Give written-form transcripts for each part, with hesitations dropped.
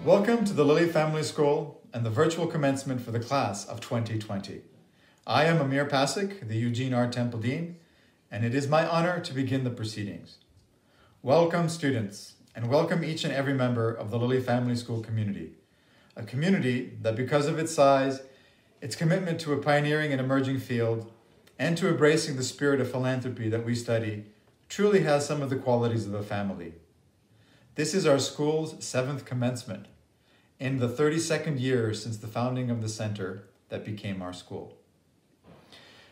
Welcome to the Lilly Family School and the virtual commencement for the class of 2020. I am Amir Pasek, the Eugene R. Temple Dean, and it is my honor to begin the proceedings. Welcome, students, and welcome each and every member of the Lilly Family School community, a community that, because of its size, its commitment to a pioneering and emerging field, and to embracing the spirit of philanthropy that we study, truly has some of the qualities of a family. This is our school's 7th commencement, in the 32nd year since the founding of the center that became our school.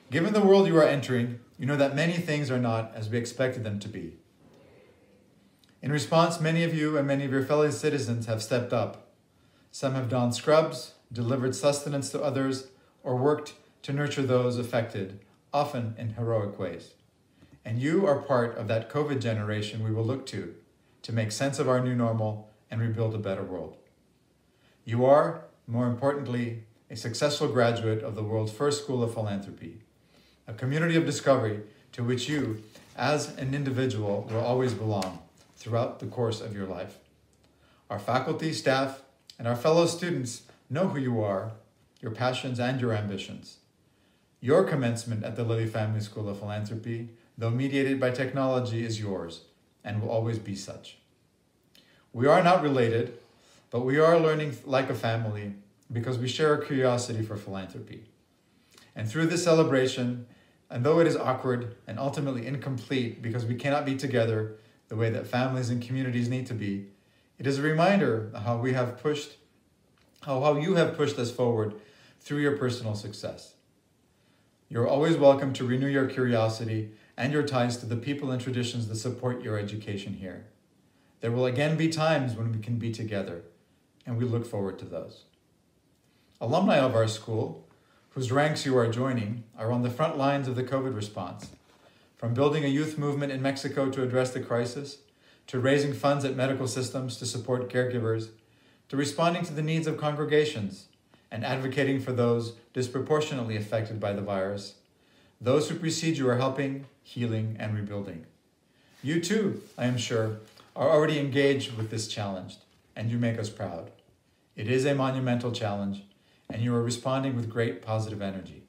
Given the world you are entering, you know that many things are not as we expected them to be. In response, many of you and many of your fellow citizens have stepped up. Some have donned scrubs, delivered sustenance to others, or worked to nurture those affected, often in heroic ways. And you are part of that COVID generation we will look to make sense of our new normal and rebuild a better world. You are, more importantly, a successful graduate of the world's first school of philanthropy, a community of discovery to which you, as an individual, will always belong throughout the course of your life. Our faculty, staff, and our fellow students know who you are, your passions, and your ambitions. Your commencement at the Lilly Family School of Philanthropy, though mediated by technology, is yours and will always be such. We are not related, but we are learning like a family because we share a curiosity for philanthropy. And through this celebration, and though it is awkward and ultimately incomplete because we cannot be together the way that families and communities need to be, it is a reminder of how you have pushed us forward through your personal success. You're always welcome to renew your curiosity and your ties to the people and traditions that support your education here. There will again be times when we can be together, and we look forward to those. Alumni of our school, whose ranks you are joining, are on the front lines of the COVID response. From building a youth movement in Mexico to address the crisis, to raising funds at medical systems to support caregivers, to responding to the needs of congregations and advocating for those disproportionately affected by the virus. Those who precede you are helping, healing, and rebuilding. You too, I am sure, are already engaged with this challenge, and you make us proud. It is a monumental challenge, and you are responding with great positive energy.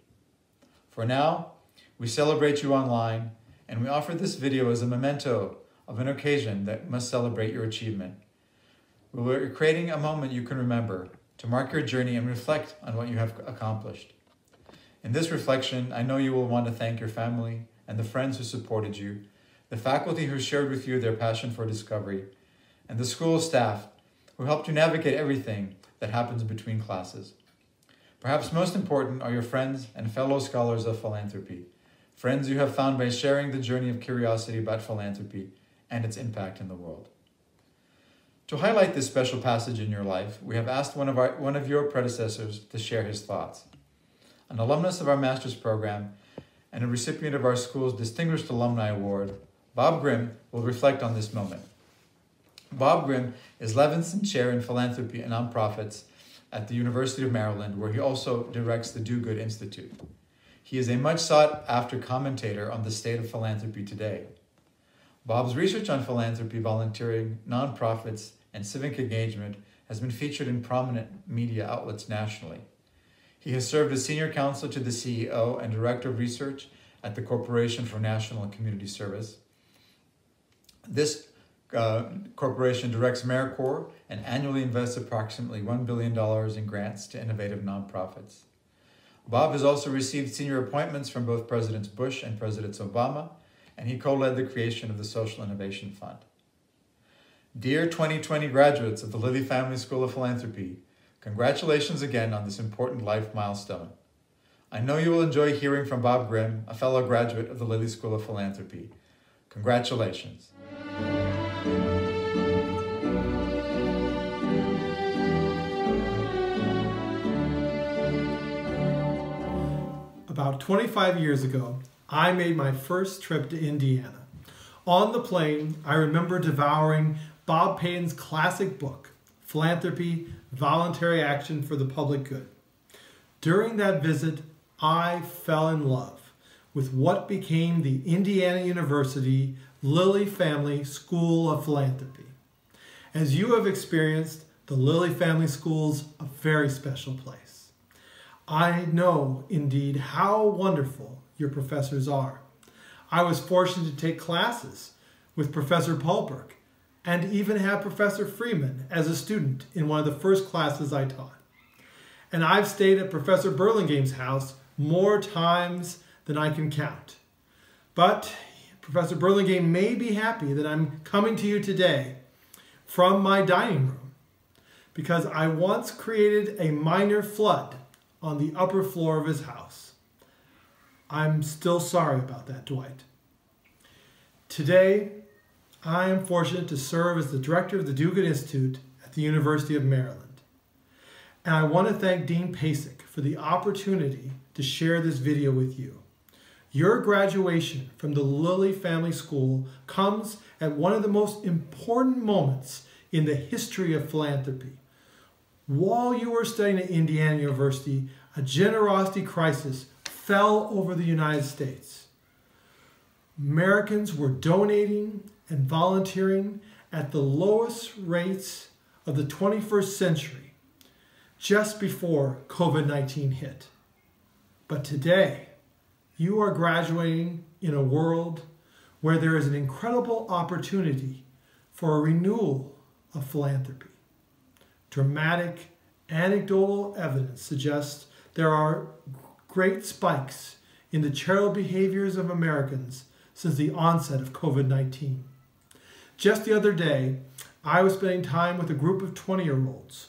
For now, we celebrate you online, and we offer this video as a memento of an occasion that must celebrate your achievement. We are creating a moment you can remember to mark your journey and reflect on what you have accomplished. In this reflection, I know you will want to thank your family and the friends who supported you, the faculty who shared with you their passion for discovery, and the school staff who helped you navigate everything that happens between classes. Perhaps most important are your friends and fellow scholars of philanthropy, friends you have found by sharing the journey of curiosity about philanthropy and its impact in the world. To highlight this special passage in your life, we have asked one of your predecessors to share his thoughts. An alumnus of our master's program and a recipient of our school's Distinguished Alumni Award, Bob Grimm will reflect on this moment. Bob Grimm is Levinson Chair in Philanthropy and Nonprofits at the University of Maryland, where he also directs the Do Good Institute. He is a much sought-after commentator on the state of philanthropy today. Bob's research on philanthropy, volunteering, nonprofits, and civic engagement has been featured in prominent media outlets nationally. He has served as senior counsel to the CEO and director of research at the Corporation for National and Community Service. This corporation directs AmeriCorps and annually invests approximately $1 billion in grants to innovative nonprofits. Bob has also received senior appointments from both Presidents Bush and Presidents Obama, and he co-led the creation of the Social Innovation Fund. Dear 2020 graduates of the Lilly Family School of Philanthropy, congratulations again on this important life milestone. I know you will enjoy hearing from Bob Grimm, a fellow graduate of the Lilly School of Philanthropy. Congratulations. About 25 years ago, I made my first trip to Indiana. On the plane, I remember devouring Bob Payne's classic book, Philanthropy, Voluntary Action for the Public Good. During that visit, I fell in love with what became the Indiana University Lilly Family School of Philanthropy. As you have experienced, the Lilly Family School's a very special place. I know, indeed, how wonderful your professors are. I was fortunate to take classes with Professor Paulberg and even have Professor Freeman as a student in one of the first classes I taught. And I've stayed at Professor Burlingame's house more times than I can count. But Professor Burlingame may be happy that I'm coming to you today from my dining room, because I once created a minor flood on the upper floor of his house. I'm still sorry about that, Dwight. Today, I am fortunate to serve as the director of the Do-Good Institute at the University of Maryland. And I want to thank Dean Pasek for the opportunity to share this video with you. Your graduation from the Lilly Family School comes at one of the most important moments in the history of philanthropy. While you were studying at Indiana University, a generosity crisis fell over the United States. Americans were donating and volunteering at the lowest rates of the 21st century, just before COVID-19 hit. But today, you are graduating in a world where there is an incredible opportunity for a renewal of philanthropy. Dramatic, anecdotal evidence suggests there are great spikes in the charitable behaviors of Americans since the onset of COVID-19. Just the other day, I was spending time with a group of 20-year-olds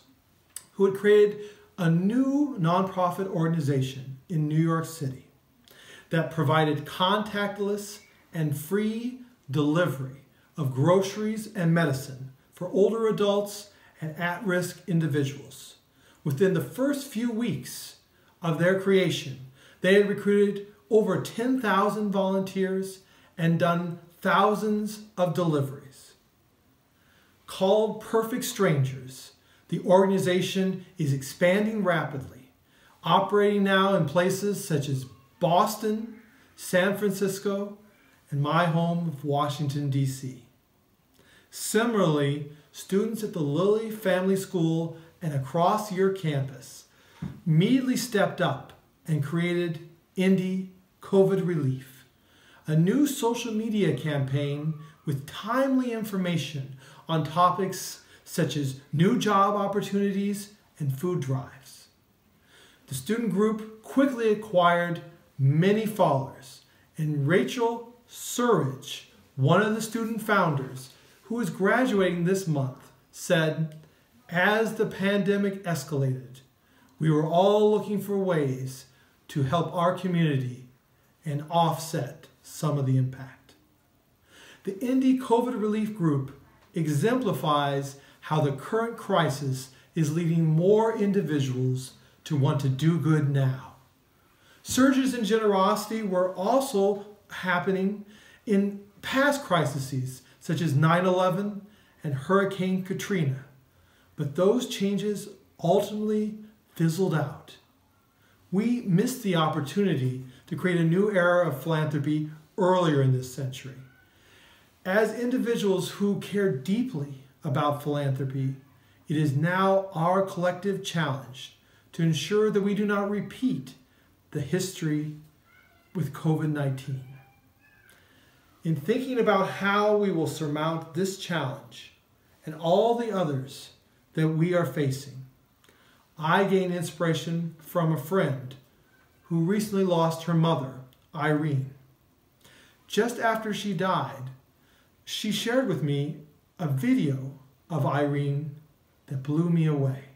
who had created a new nonprofit organization in New York City that provided contactless and free delivery of groceries and medicine for older adults and at-risk individuals. Within the first few weeks of their creation, they had recruited over 10,000 volunteers and done thousands of deliveries. Called Perfect Strangers, the organization is expanding rapidly, operating now in places such as Boston, San Francisco, and my home of Washington, D.C. Similarly, students at the Lilly Family School and across your campus immediately stepped up and created Indie COVID Relief, a new social media campaign with timely information on topics such as new job opportunities and food drives. The student group quickly acquired many followers, and Rachel Surridge, one of the student founders, who is graduating this month, said, "As the pandemic escalated, we were all looking for ways to help our community and offset some of the impact." The Indie COVID Relief Group exemplifies how the current crisis is leading more individuals to want to do good now. Surges in generosity were also happening in past crises, such as 9/11 and Hurricane Katrina, but those changes ultimately fizzled out. We missed the opportunity to create a new era of philanthropy earlier in this century. As individuals who care deeply about philanthropy, it is now our collective challenge to ensure that we do not repeat the history with COVID-19. In thinking about how we will surmount this challenge and all the others that we are facing, I gain inspiration from a friend who recently lost her mother, Irene. Just after she died, she shared with me a video of Irene that blew me away.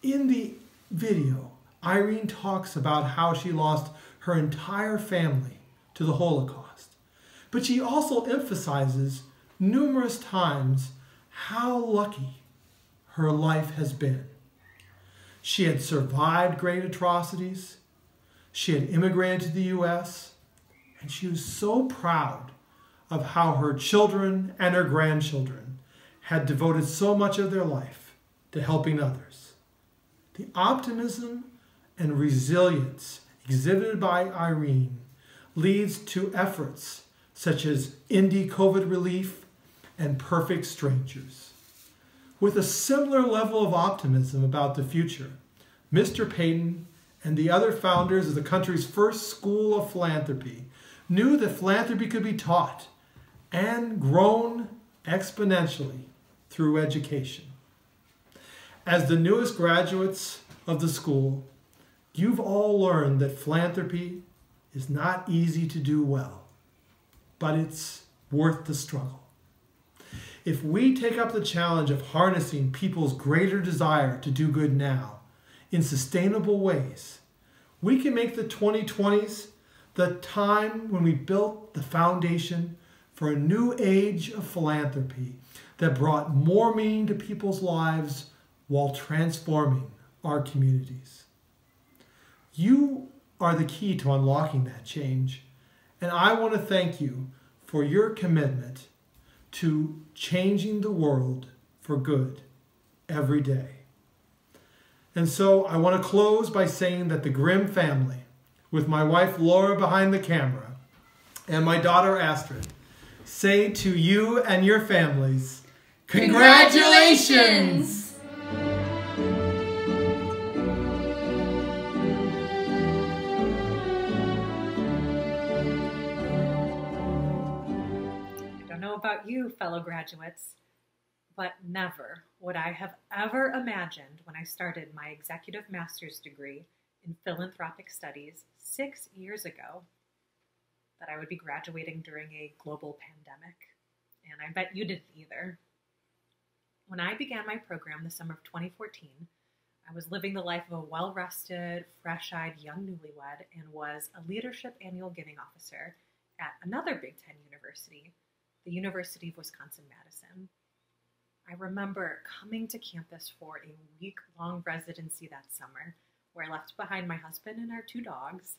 In the video, Irene talks about how she lost her entire family to the Holocaust, but she also emphasizes numerous times how lucky her life has been. She had survived great atrocities, she had immigrated to the U.S., and she was so proud of how her children and her grandchildren had devoted so much of their life to helping others. The optimism and resilience exhibited by Irene leads to efforts such as Indie COVID Relief and Perfect Strangers. With a similar level of optimism about the future, Mr. Payton and the other founders of the country's first school of philanthropy knew that philanthropy could be taught and grown exponentially through education. As the newest graduates of the school, you've all learned that philanthropy is not easy to do well, but it's worth the struggle. If we take up the challenge of harnessing people's greater desire to do good now in sustainable ways, we can make the 2020s the time when we built the foundation for a new age of philanthropy that brought more meaning to people's lives while transforming our communities. You are the key to unlocking that change, and I want to thank you for your commitment to changing the world for good every day. And so I want to close by saying that the Grimm family, with my wife Laura behind the camera and my daughter Astrid, say to you and your families, congratulations! About you, fellow graduates, but never would I have ever imagined when I started my executive master's degree in philanthropic studies 6 years ago that I would be graduating during a global pandemic, and I bet you didn't either. When I began my program the summer of 2014, I was living the life of a well-rested, fresh-eyed young newlywed and was a leadership annual giving officer at another Big Ten university, the University of Wisconsin-Madison. I remember coming to campus for a week-long residency that summer, where I left behind my husband and our 2 dogs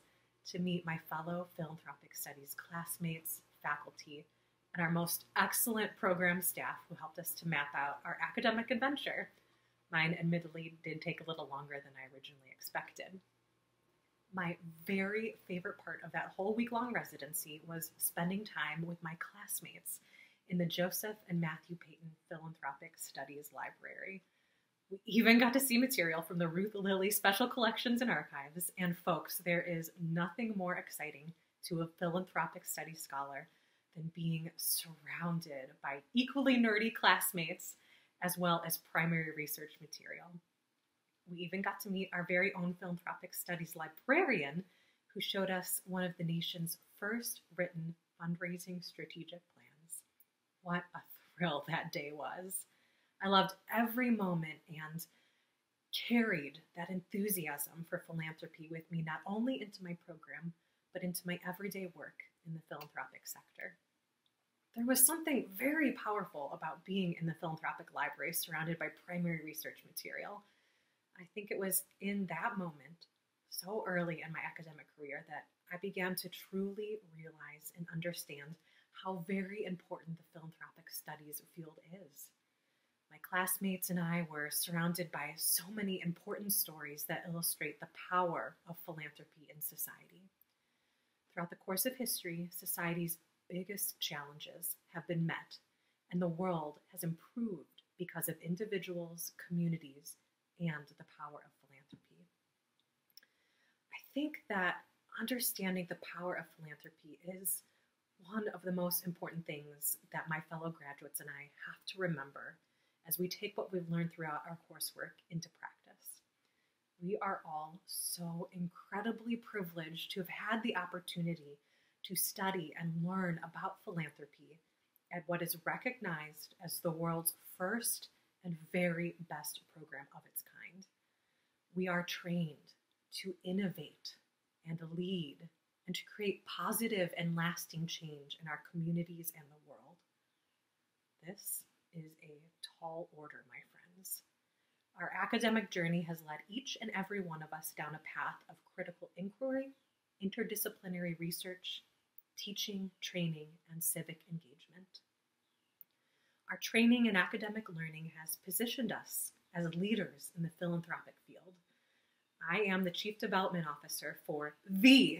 to meet my fellow philanthropic studies classmates, faculty, and our most excellent program staff who helped us to map out our academic adventure. Mine admittedly did take a little longer than I originally expected. My very favorite part of that whole week-long residency was spending time with my classmates in the Joseph and Matthew Payton Philanthropic Studies Library. We even got to see material from the Ruth Lilly Special Collections and Archives, and folks, there is nothing more exciting to a philanthropic studies scholar than being surrounded by equally nerdy classmates as well as primary research material. We even got to meet our very own philanthropic studies librarian, who showed us one of the nation's first written fundraising strategic plans. What a thrill that day was. I loved every moment and carried that enthusiasm for philanthropy with me not only into my program, but into my everyday work in the philanthropic sector. There was something very powerful about being in the philanthropic library surrounded by primary research material. I think it was in that moment, so early in my academic career, that I began to truly realize and understand how very important the philanthropic studies field is. My classmates and I were surrounded by so many important stories that illustrate the power of philanthropy in society. Throughout the course of history, society's biggest challenges have been met, and the world has improved because of individuals, communities, and the power of philanthropy. I think that understanding the power of philanthropy is one of the most important things that my fellow graduates and I have to remember as we take what we've learned throughout our coursework into practice. We are all so incredibly privileged to have had the opportunity to study and learn about philanthropy at what is recognized as the world's first and very best program of its kind. We are trained to innovate and lead and to create positive and lasting change in our communities and the world. This is a tall order, my friends. Our academic journey has led each and every one of us down a path of critical inquiry, interdisciplinary research, teaching, training, and civic engagement. Our training and academic learning has positioned us as leaders in the philanthropic field. I am the Chief Development Officer for the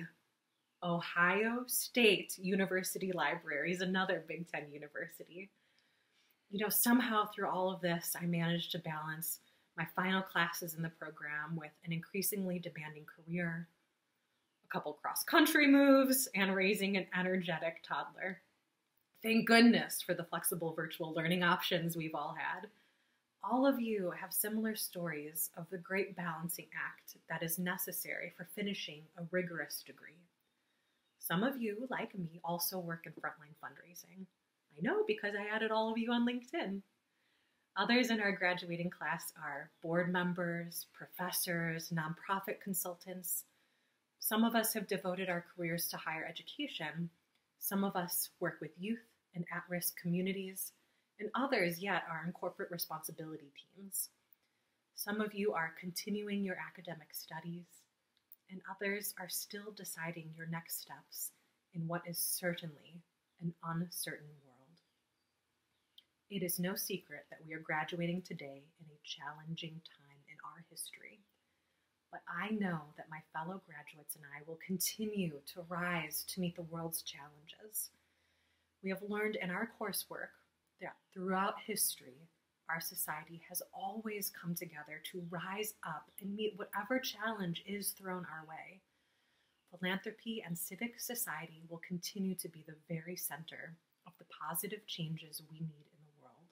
Ohio State University Libraries, another Big Ten university. Somehow through all of this, I managed to balance my final classes in the program with an increasingly demanding career, a couple cross-country moves, and raising an energetic toddler. Thank goodness for the flexible virtual learning options we've all had. All of you have similar stories of the great balancing act that is necessary for finishing a rigorous degree. Some of you, like me, also work in frontline fundraising. I know because I added all of you on LinkedIn. Others in our graduating class are board members, professors, nonprofit consultants. Some of us have devoted our careers to higher education. Some of us work with youth and at-risk communities, and others yet are in corporate responsibility teams. Some of you are continuing your academic studies, and others are still deciding your next steps in what is certainly an uncertain world. It is no secret that we are graduating today in a challenging time in our history, but I know that my fellow graduates and I will continue to rise to meet the world's challenges. We have learned in our coursework that throughout history, our society has always come together to rise up and meet whatever challenge is thrown our way. Philanthropy and civic society will continue to be the very center of the positive changes we need in the world.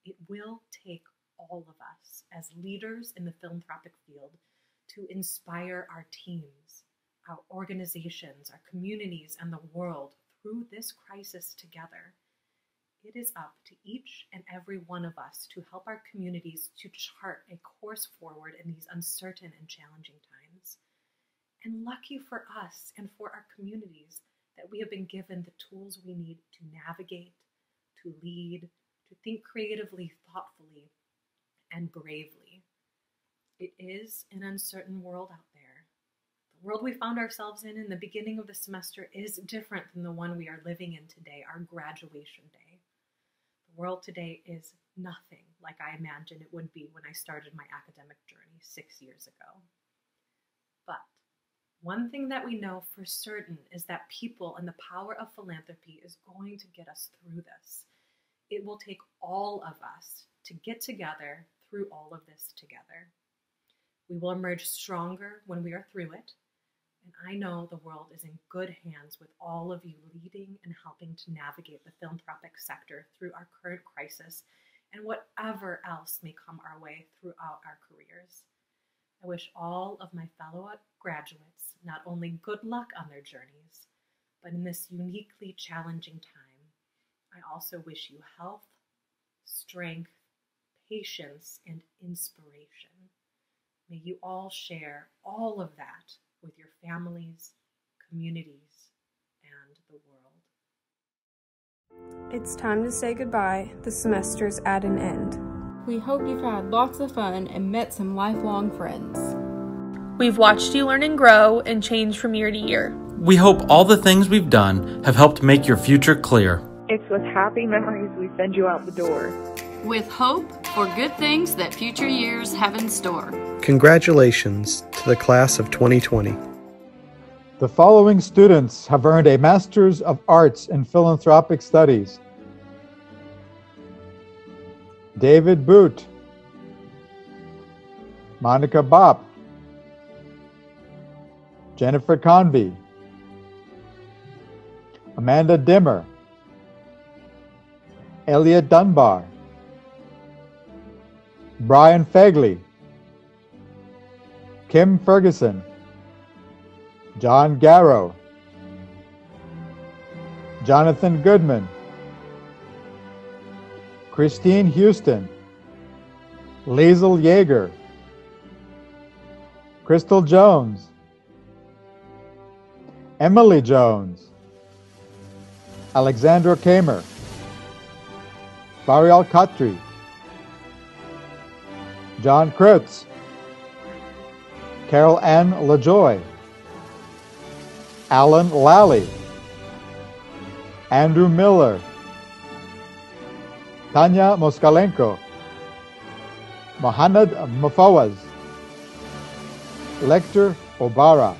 It will take all of us as leaders in the philanthropic field to inspire our teams, our organizations, our communities, and the world through this crisis together. It is up to each and every one of us to help our communities to chart a course forward in these uncertain and challenging times. And lucky for us and for our communities that we have been given the tools we need to navigate, to lead, to think creatively, thoughtfully, and bravely. It is an uncertain world out there. The world we found ourselves in the beginning of the semester is different than the one we are living in today, our graduation day. The world today is nothing like I imagined it would be when I started my academic journey 6 years ago. But one thing that we know for certain is that people and the power of philanthropy is going to get us through this. It will take all of us to get together through all of this together. We will emerge stronger when we are through it, and I know the world is in good hands with all of you leading and helping to navigate the philanthropic sector through our current crisis and whatever else may come our way throughout our careers. I wish all of my fellow graduates not only good luck on their journeys, but in this uniquely challenging time, I also wish you health, strength, patience, and inspiration. May you all share all of that with your families, communities, and the world. It's time to say goodbye. The semester's at an end. We hope you've had lots of fun and met some lifelong friends. We've watched you learn and grow and change from year to year. We hope all the things we've done have helped make your future clear. It's with happy memories we send you out the door. With hope for good things that future years have in store. Congratulations to the class of 2020. The following students have earned a Master's of Arts in Philanthropic Studies. David Boodt, Monica Bopp, Jennifer Convey, Amanda Dimmer, Elliot Dunbar, Bryan Fegley, Kim Ferguson, Jon Garrow, Jonathan Goodman, Christine Houston, Liesel Jaeger, Crystal Jones, Emily Jones, Alexandra Kamer, Barial Khatri, John Kurtz, Carol Ann Lajoie, Alan Lally, Andrew Miller, Tania Moskalenko, Mohamed Mufawaz, Lector Obara,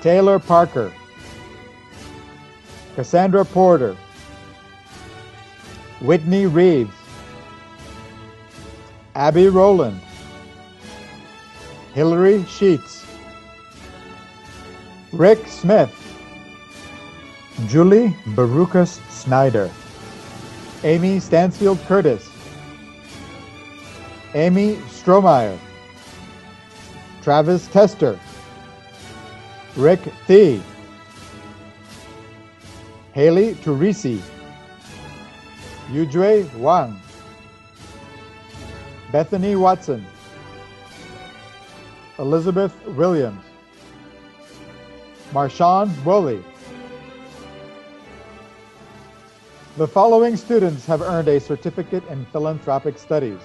Taylor Parker, Cassandra Porter, Whitney Reeves, Abby Rowland, Hilary Sheets, Rick Smith, Julie Barukas Snyder, Amy Stansfield Curtis, Amy Strohmeyer, Travis Tester, Rick Thie, Haley Turisi, Yujue Wang, Bethany Watson, Elizabeth Williams, Marshawn Wolley. The following students have earned a certificate in philanthropic studies: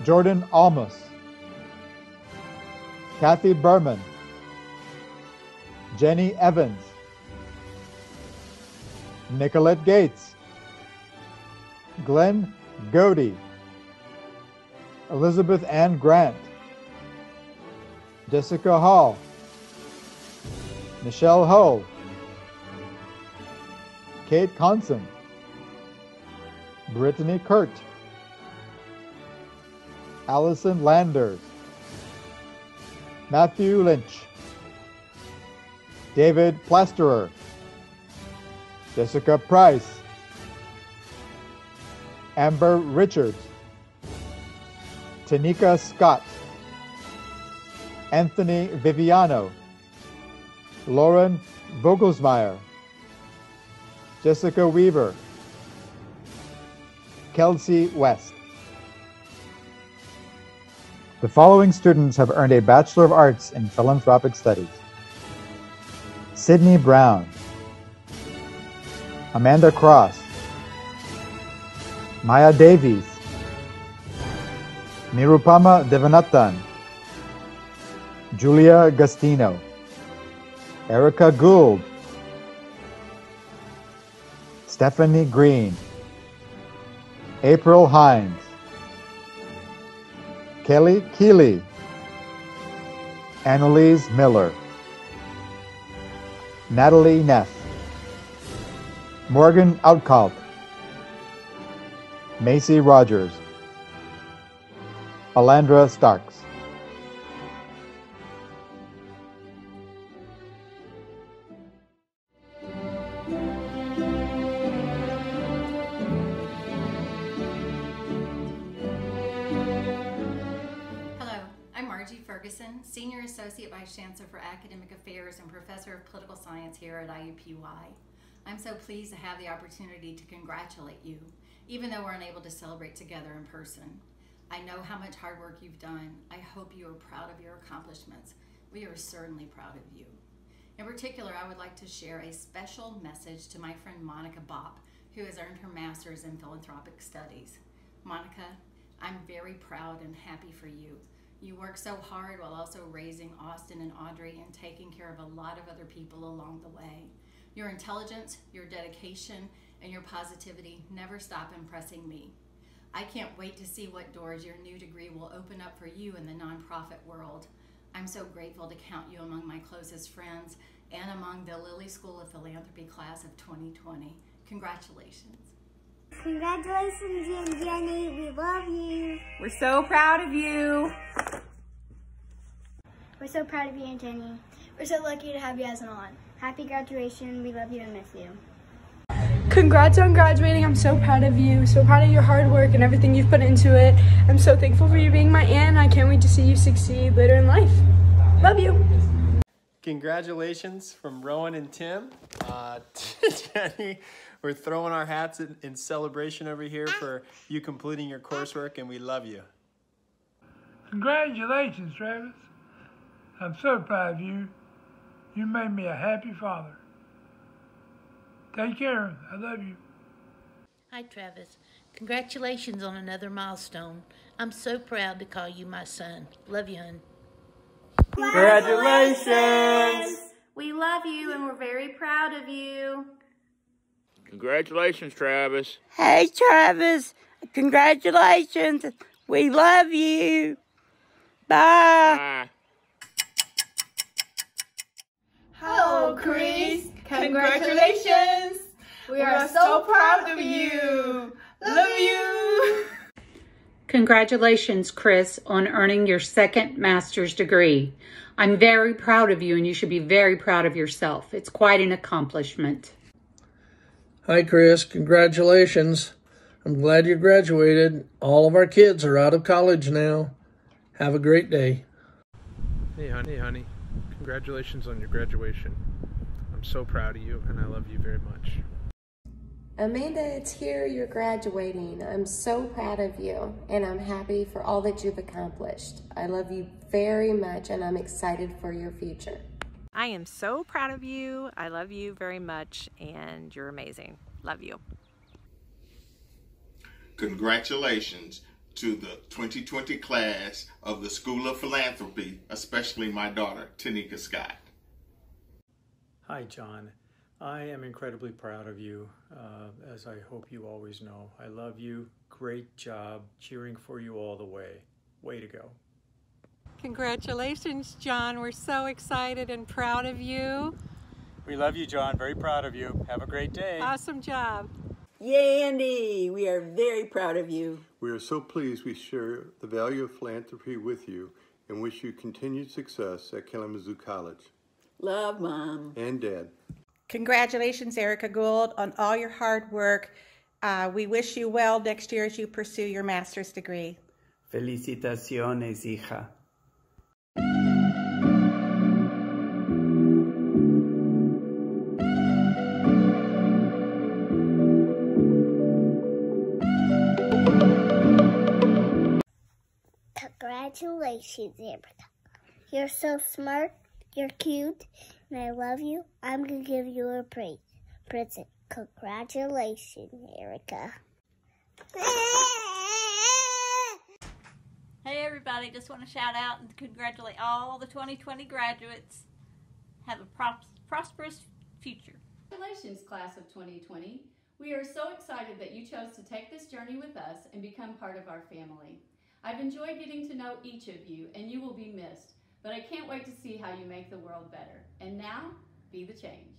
Jordan Almus, Kathy Berman, Jenni Evans, Nicollete Gates, Glen Goedde, Elizabeth Ann Grant, Jessica Hall, Michelle Hull, Kate Conson, Brittany Kurt, Alyson Landers, Matthew Lynch, David Plasterer, Jessica Price, Amber Richards, Tanika Scott, Anthony Viviano, Lauren Vogelsmeyer, Jessica Weaver, Kelsey West. The following students have earned a Bachelor of Arts in Philanthropic Studies: Sydney Brown, Amanda Cross, Mya Davies, Nirupama Devanathan, Julia Gustino, Erica Gould, Stephani Green, April Hines, Kelly Keeley, Annalise Miller, Natalie Neff, Morgan Outcalp, Macy Rogers, Alandra Starks. Senior Associate Vice Chancellor for Academic Affairs and Professor of Political Science here at IUPUI. I'm so pleased to have the opportunity to congratulate you, even though we're unable to celebrate together in person. I know how much hard work you've done. I hope you are proud of your accomplishments. We are certainly proud of you. In particular, I would like to share a special message to my friend Monica Bopp, who has earned her Master's in Philanthropic Studies. Monica, I'm very proud and happy for you. You work so hard while also raising Austin and Audrey and taking care of a lot of other people along the way. Your intelligence, your dedication, and your positivity never stop impressing me. I can't wait to see what doors your new degree will open up for you in the nonprofit world. I'm so grateful to count you among my closest friends and among the Lilly School of Philanthropy class of 2020. Congratulations. Congratulations, you and Jenny. We love you. We're so proud of you. We're so proud of you and Jenny. We're so lucky to have you as an aunt. Happy graduation. We love you and miss you. Congrats on graduating. I'm so proud of you. So proud of your hard work and everything you've put into it. I'm so thankful for you being my aunt. I can't wait to see you succeed later in life. Love you. Congratulations from Rowan and Tim. Jenny, we're throwing our hats in celebration over here for you completing your coursework, and we love you. Congratulations, Travis. I'm so proud of you. You made me a happy father. Take care. I love you. Hi, Travis. Congratulations on another milestone. I'm so proud to call you my son. Love you, hon. Congratulations! We love you and we're very proud of you. Congratulations, Travis. Hey, Travis. Congratulations. We love you. Bye. Bye. Hello, Chris. Congratulations. We are so proud of you. Love you. Congratulations, Chris, on earning your second master's degree. I'm very proud of you, and you should be very proud of yourself. It's quite an accomplishment. Hi, Chris. Congratulations. I'm glad you graduated. All of our kids are out of college now. Have a great day. Hey, honey. Congratulations on your graduation. I'm so proud of you, and I love you very much. Amanda, it's here. You're graduating. I'm so proud of you, and I'm happy for all that you've accomplished. I love you very much, and I'm excited for your future. I am so proud of you. I love you very much, and you're amazing. Love you. Congratulations to the 2020 class of the School of Philanthropy, especially my daughter, Tanika Scott. Hi, John. I am incredibly proud of you, as I hope you always know. I love you. Great job. Cheering for you all the way. Way to go. Congratulations, John. We're so excited and proud of you. We love you, John. Very proud of you. Have a great day. Awesome job. Yay, Andy. We are very proud of you. We are so pleased we share the value of philanthropy with you and wish you continued success at Kalamazoo College. Love, Mom. And Dad. Congratulations, Erica Gould, on all your hard work. We wish you well next year as you pursue your master's degree. Felicitaciones, hija. Congratulations, Erica. You're so smart, you're cute, and I love you. I'm going to give you a present. Congratulations, Erica. Hey everybody, just want to shout out and congratulate all the 2020 graduates. Have a prosperous future. Congratulations, class of 2020. We are so excited that you chose to take this journey with us and become part of our family. I've enjoyed getting to know each of you, and you will be missed, but I can't wait to see how you make the world better. And now, be the change.